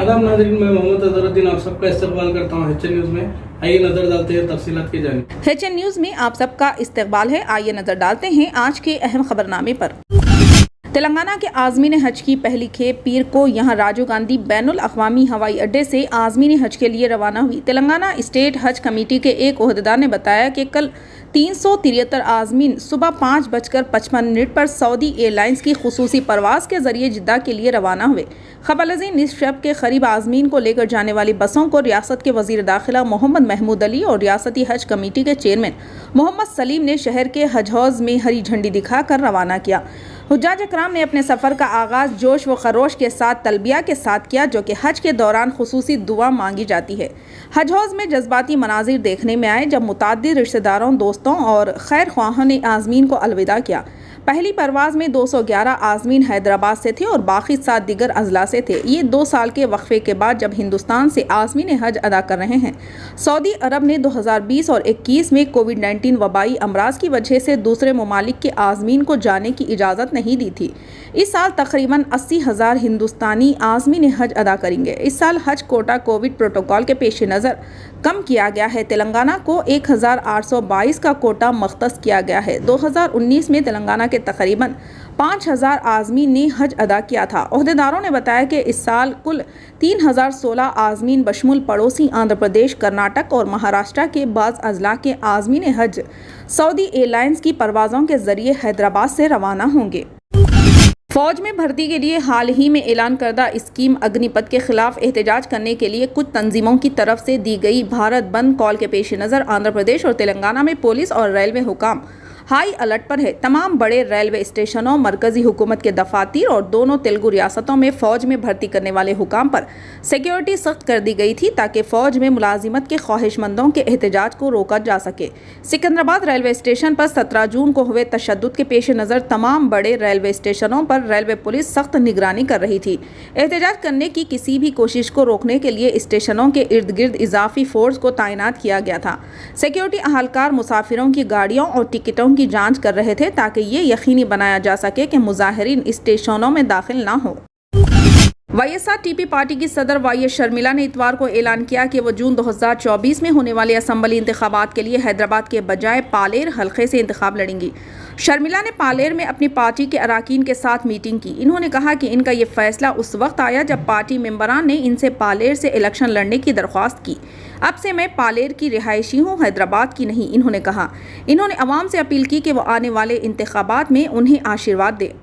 आदाब नाज़रीन, मैं मोहम्मद अजहरुद्दीन आप सबका इस्तकबाल करता हूँ HN न्यूज़ में। आइए नज़र डालते हैं तफसीलात की जानिब। HN न्यूज़ में आप सबका इस्तकबाल है। आइए नज़र डालते हैं आज के अहम खबरनामे पर। तेलंगाना के आज़मीन हज की पहली खेप पीर को यहां राजीव गांधी बैनुल अक़वामी हवाई अड्डे से आज़मीन हज के लिए रवाना हुई। तेलंगाना स्टेट हज कमेटी के एक ओहदेदार ने बताया कि कल 373 आज़मीन सुबह 5:55 पर सऊदी एयरलाइंस की खुसूसी परवाज़ के जरिए जिद्दा के लिए रवाना हुए। खबरलज़ी निस शब के करीब आज़मीन को लेकर जाने वाली बसों को रियासत के वज़ीर दाखिला मोहम्मद महमूद अली और रियासती हज कमेटी के चेयरमैन मोहम्मद सलीम ने शहर के हज हाउस में हरी झंडी दिखाकर रवाना किया। हुज्जाज इकराम ने अपने सफ़र का आगाज़ जोश व खरोश के साथ तलबिया के साथ किया, जो कि हज के दौरान खुसूसी दुआ मांगी जाती है। हज हाउस में जज्बाती मनाजिर देखने में आए जब मुताद्दिद रिश्तेदारों, दोस्तों और खैर ख्वाहों ने आज़मीन को अलविदा किया। पहली परवाज़ में 211 आज़मीन हैदराबाद से थे और बाकी 7 दिगर अजला से थे। ये 2 साल के वक्फे के बाद जब हिंदुस्तान से आज़मीन हज अदा कर रहे हैं। सऊदी अरब ने 2020 और 21 में कोविड-19 वबाई अमराज की वजह से दूसरे ममालिक के आज़मीन को जाने की इजाज़त नहीं दी थी। इस साल तकरीबन 80,000 हिंदुस्तानी आज़मीन हज अदा करेंगे। इस साल हज कोटा कोविड प्रोटोकॉल के पेश नज़र कम किया गया है। तेलंगाना को 1822 का कोटा मख्तस किया गया है। 2019 में तेलंगाना के तकरीबन 5,000 आज़मीन ने हज अदा किया था। ओहदेदारों ने बताया कि इस साल कुल 3,016 आज़मीन बशमुल पड़ोसी आंध्र प्रदेश, कर्नाटक और महाराष्ट्र के बाज़ अजला के आज़मीन हज सऊदी एयरलाइंस की परवाज़ों के जरिए हैदराबाद से रवाना होंगे। फौज में भर्ती के लिए हाल ही में ऐलान करदा स्कीम अग्निपथ के खिलाफ एहतजाज करने के लिए कुछ तंजीमों की तरफ से दी गई भारत बंद कॉल के पेश नज़र आंध्र प्रदेश और तेलंगाना में पुलिस और रेलवे हुकाम हाई अलर्ट पर है। तमाम बड़े रेलवे स्टेशनों, मरकजी हुकूमत के दफातर और दोनों तेलुगु रियासतों में फ़ौज में भर्ती करने वाले हुकाम पर सिक्योरिटी सख्त कर दी गई थी ताकि फ़ौज में मुलाजिमत के ख्वाहिशमंदों के एहतजाज को रोका जा सके। सिकंदराबाद रेलवे स्टेशन पर 17 जून को हुए तशद्दुद के पेश नज़र तमाम बड़े रेलवे स्टेशनों पर रेलवे पुलिस सख्त निगरानी कर रही थी। एहतजाज करने की किसी भी कोशिश को रोकने के लिए स्टेशनों के इर्द गिर्द इजाफी फोर्स को तैनात किया गया था। सिक्योरिटी अहलकार मुसाफिरों की गाड़ियों और टिकटों की जांच कर रहे थे ताकि ये यकीनी बनाया जा सके कि मुजाहिरीन स्टेशनों में दाखिल ना हो। YSRTP पार्टी की सदर YS शर्मिला ने इतवार को ऐलान किया कि वो जून 2024 में होने वाले असम्बली इंतखाबात के लिए हैदराबाद के बजाय पालेर हल्के से इंतखाब लड़ेंगी। शर्मिला ने पालेर में अपनी पार्टी के अराकीन के साथ मीटिंग की। इन्होंने कहा कि इनका ये फैसला उस वक्त आया जब पार्टी मेंबरान ने इनसे पालेर से इलेक्शन लड़ने की दरख्वास्त की। अब से मैं पालेर की रिहायशी हूँ, हैदराबाद की नहीं, इन्होंने कहा। इन्होंने अवाम से अपील की कि वो आने वाले इंतखाबात में उन्हें आशीर्वाद दे।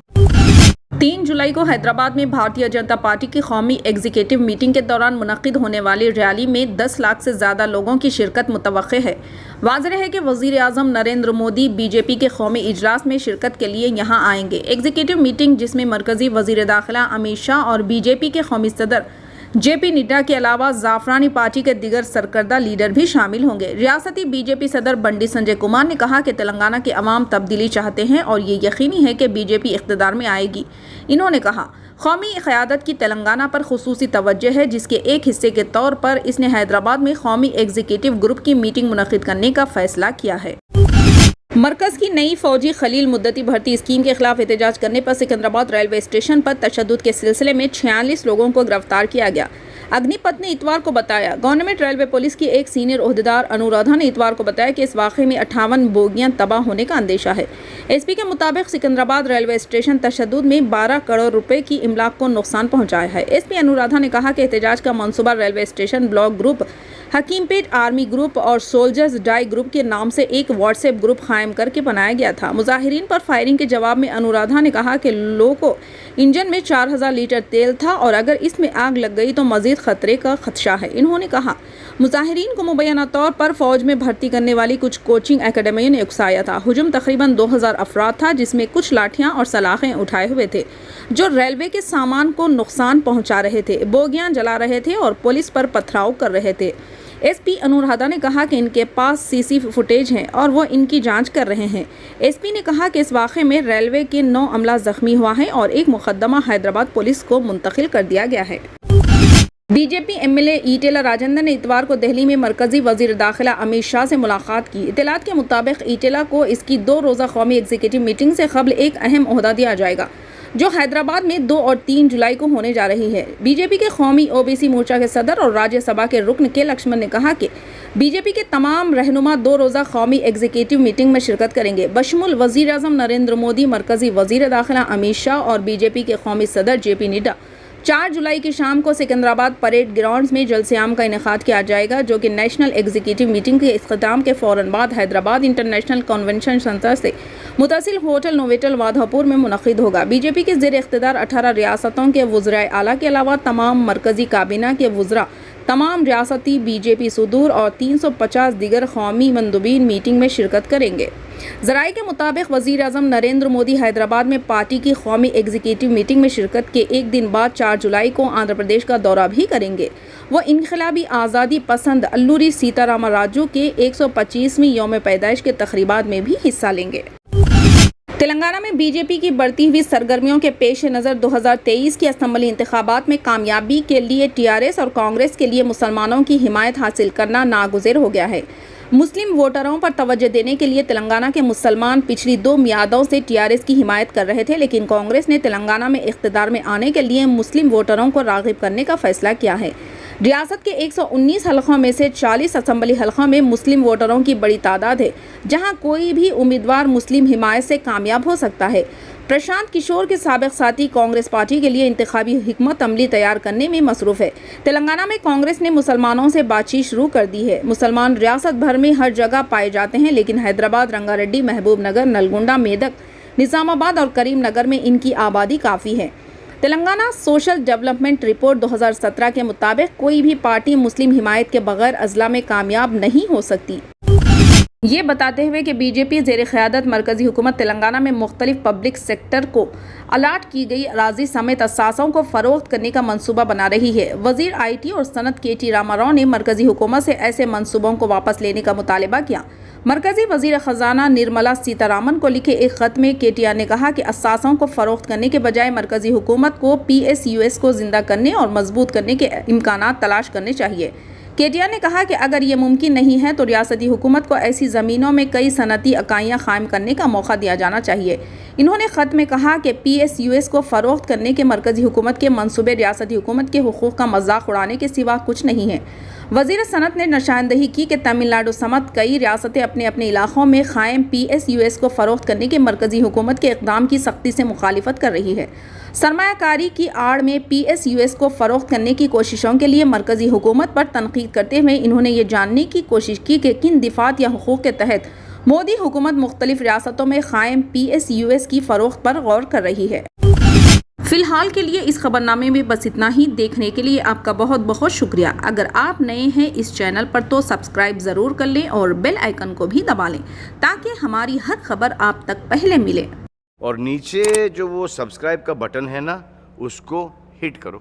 3 जुलाई को हैदराबाद में भारतीय जनता पार्टी की कौमी एग्जीक्यूटिव मीटिंग के दौरान मुनक्किद होने वाली रैली में 10 लाख से ज़्यादा लोगों की शिरकत मुतवक्के है। वाज़ेह है कि वज़ीर आज़म नरेंद्र मोदी बीजेपी के कौमी इजलास में शिरकत के लिए यहाँ आएंगे। एग्जीक्यूटिव मीटिंग जिसमें मरकज़ी वज़ीर दाखिला अमित शाह और बीजेपी के कौमी सदर JP नड्डा के अलावा जाफरानी पार्टी के दिगर सरकर्दा लीडर भी शामिल होंगे। रियासती बीजेपी सदर बंडी संजय कुमार ने कहा कि तेलंगाना के अवाम तब्दीली चाहते हैं और ये यकीनी है कि बीजेपी इख्तिदार में आएगी। इन्होंने कहा कौमी क़यादत की तेलंगाना पर खुसूसी तवज्जो है, जिसके एक हिस्से के तौर पर इसने हैदराबाद में कौमी एग्जीक्यूटिव ग्रुप की मीटिंग मुनक्किद करने का फैसला किया है। मरकज़ की नई फौजी खलील मुद्दती भर्ती स्कीम के खिलाफ एहतजाज करने पर सिकंदराबाद रेलवे स्टेशन पर तशद्दुद के सिलसिले में 46 लोगों को गिरफ्तार किया गया। अग्निपथ ने इतवार को बताया। गवर्नमेंट रेलवे पुलिस की एक सीनियर ओहदेदार अनुराधा ने इतवार को बताया कि इस वाक़े में 58 बोगियां तबाह होने का अंदेशा है। SP के मुताबिक सिकंदराबाद रेलवे स्टेशन तशद्दुद में 12 करोड़ रुपए की इमलाक को नुकसान पहुंचाया है। SP अनुराधा ने कहा कि एहतजाज का मंसूबा railway station block group, Hakimpet army group और सोल्जर्स डाई ग्रुप के नाम से एक व्हाट्सएप ग्रुप कायम करके बनाया गया था। मुजाहिरीन पर फायरिंग के जवाब में अनुराधा ने कहा कि लोको इंजन में 4000 लीटर तेल था और अगर इसमें आग लग गई तो मजीद खतरे का खदशा है। इन्होंने कहा मुजाहिरीन को मुबैना तौर पर फौज में भर्ती करने वाली कुछ कोचिंग एकेडमियों ने उकसाया था। हुजूम तकरीबन 2000 अफराद था, जिसमें कुछ लाठियां और सलाखें उठाए हुए थे जो रेलवे के सामान को नुकसान पहुंचा रहे थे, बोगियां जला रहे थे और पुलिस पर पथराव कर रहे थे। SP अनुराधा ने कहा कि इनके पास CC फुटेज हैं और वो इनकी जांच कर रहे हैं। SP ने कहा कि इस वाक़े में रेलवे के 9 अमला जख्मी हुआ है और एक मुकदमा हैदराबाद पुलिस को मुंतकिल कर दिया गया है। बीजेपी MLA ईटेला राजेंद्र ने इतवार को दिल्ली में मरकजी वजीर दाखिला अमित शाह से मुलाकात की। इत्तलात के मुताबिक ईटेला को इसकी 2 रोज़ा कौमी एग्जीक्यूटिव मीटिंग से कबल एक अहम ओहदा दिया जाएगा। جو حیدرآباد میں 2 اور 3 جولائی کو ہونے جا رہی ہے۔ بی جے پی کے قومی اوبیسی مورچہ کے صدر اور راجیہ سبھا کے رکن کے لکشمن نے کہا کہ بی جے پی کے تمام رہنما 2 روزہ قومی ایگزیکٹو میٹنگ میں شرکت کریں گے، بشمول وزیر اعظم نریندر مودی، مرکزی وزیر داخلہ امت شاہ اور بی جے پی کے قومی صدر جے پی نڈا۔ 4 جولائی کی شام کو سکندرآباد پریڈ گراؤنڈز میں جلسہ عام کا انعقاد کیا جائے گا، جو کہ نیشنل ایگزیکٹو میٹنگ کے اختتام کے فوراً بعد حیدرآباد انٹرنیشنل کنونشن سنٹر سے متصل ہوٹل نوویٹل وادھاپور میں منعقد ہوگا۔ بی جے پی کے زیر اقتدار 18 ریاستوں کے وزرائے اعلیٰ کے علاوہ تمام مرکزی کابینہ کے وزراء، تمام ریاستی بی جے پی صدور اور 350 دیگر قومی مندوبین میٹنگ میں شرکت کریں گے۔ ذرائع کے مطابق وزیر اعظم نریندر مودی حیدرآباد میں پارٹی کی قومی ایگزیکٹو میٹنگ میں شرکت کے ایک دن بعد 4 جولائی کو آندھرا پردیش کا دورہ بھی کریں گے۔ وہ انقلابی آزادی پسند الوری سیتا راما راجو کے 125ویں یوم پیدائش کے تقریبات میں بھی حصہ لیں گے۔ تلنگانہ میں بی جے پی کی بڑھتی ہوئی سرگرمیوں کے پیش نظر 2023 کی اسمبلی انتخابات میں کامیابی کے لیے ٹی آر ایس اور کانگریس کے لیے مسلمانوں کی حمایت حاصل کرنا ناگزیر ہو گیا ہے۔ مسلم ووٹروں پر توجہ دینے کے لیے تلنگانہ کے مسلمان پچھلی 2 میعادوں سے ٹی آر ایس کی حمایت کر رہے تھے، لیکن کانگریس نے تلنگانہ میں اقتدار میں آنے کے لیے مسلم ووٹروں کو راغب کرنے کا فیصلہ کیا ہے۔ ریاست کے 119 حلقوں میں سے 40 اسمبلی حلقوں میں مسلم ووٹروں کی بڑی تعداد ہے، جہاں کوئی بھی امیدوار مسلم حمایت سے کامیاب ہو سکتا ہے۔ پرشانت کشور کے سابق ساتھی کانگریس پارٹی کے لیے انتخابی حکمت عملی تیار کرنے میں مصروف ہے۔ تلنگانہ میں کانگریس نے مسلمانوں سے بات چیت شروع کر دی ہے۔ مسلمان ریاست بھر میں ہر جگہ پائے جاتے ہیں، لیکن حیدرآباد، رنگا ریڈی، محبوب نگر، نلگنڈا، میدک، نظام آباد اور کریم نگر میں ان کی آبادی کافی ہے۔ تلنگانہ سوشل ڈیولپمنٹ رپورٹ 2017 کے مطابق کوئی بھی پارٹی مسلم حمایت کے بغیر اضلاع میں کامیاب نہیں ہو سکتی۔ یہ بتاتے ہوئے کہ بی جے پی زیر قیادت مرکزی حکومت تلنگانہ میں مختلف پبلک سیکٹر کو الاٹ کی گئی اراضی سمیت اثاثوں کو فروخت کرنے کا منصوبہ بنا رہی ہے۔ وزیر آئی ٹی اور صنعت کے ٹی راما راؤ نے مرکزی حکومت سے ایسے منصوبوں کو واپس لینے کا مطالبہ کیا۔ مرکزی وزیر خزانہ نرملا سیتا رامن کو لکھے ایک خط میں کے ٹی آر نے کہا کہ اثاثوں کو فروخت کرنے کے بجائے مرکزی حکومت کو پی ایس یو ایس کو زندہ کرنے اور مضبوط کرنے کے امکانات تلاش کرنے چاہیے۔ کے ٹی آر نے کہا کہ اگر یہ ممکن نہیں ہے تو ریاستی حکومت کو ایسی زمینوں میں کئی صنعتی اکائیاں قائم کرنے کا موقع دیا جانا چاہیے۔ انہوں نے خط میں کہا کہ پی ایس یو ایس کو فروخت کرنے کے مرکزی حکومت کے منصوبے ریاستی حکومت کے حقوق کا مذاق اڑانے کے سوا کچھ نہیں ہے۔ وزیر صنعت نے نشاندہی کی کہ تمل ناڈو سمیت کئی ریاستیں اپنے اپنے علاقوں میں قائم پی ایس یو ایس کو فروخت کرنے کے مرکزی حکومت کے اقدام کی سختی سے مخالفت کر رہی ہے۔ سرمایہ کاری کی آڑ میں پی ایس یو ایس کو فروخت کرنے کی کوششوں کے لیے مرکزی حکومت پر تنقید کرتے ہوئے انہوں نے یہ جاننے کی کوشش کی کہ کن دفعات یا حقوق کے تحت مودی حکومت مختلف ریاستوں میں قائم پی ایس یو ایس کی فروخت پر غور کر رہی ہے۔ فی الحال کے لیے اس خبرنامے میں بس اتنا ہی۔ دیکھنے کے لیے آپ کا بہت بہت شکریہ۔ اگر آپ نئے ہیں اس چینل پر تو سبسکرائب ضرور کر لیں اور بیل آئیکن کو بھی دبا لیں تاکہ ہماری ہر خبر آپ تک پہلے ملے۔ اور نیچے جو وہ سبسکرائب کا بٹن ہے نا، اس کو ہٹ کرو۔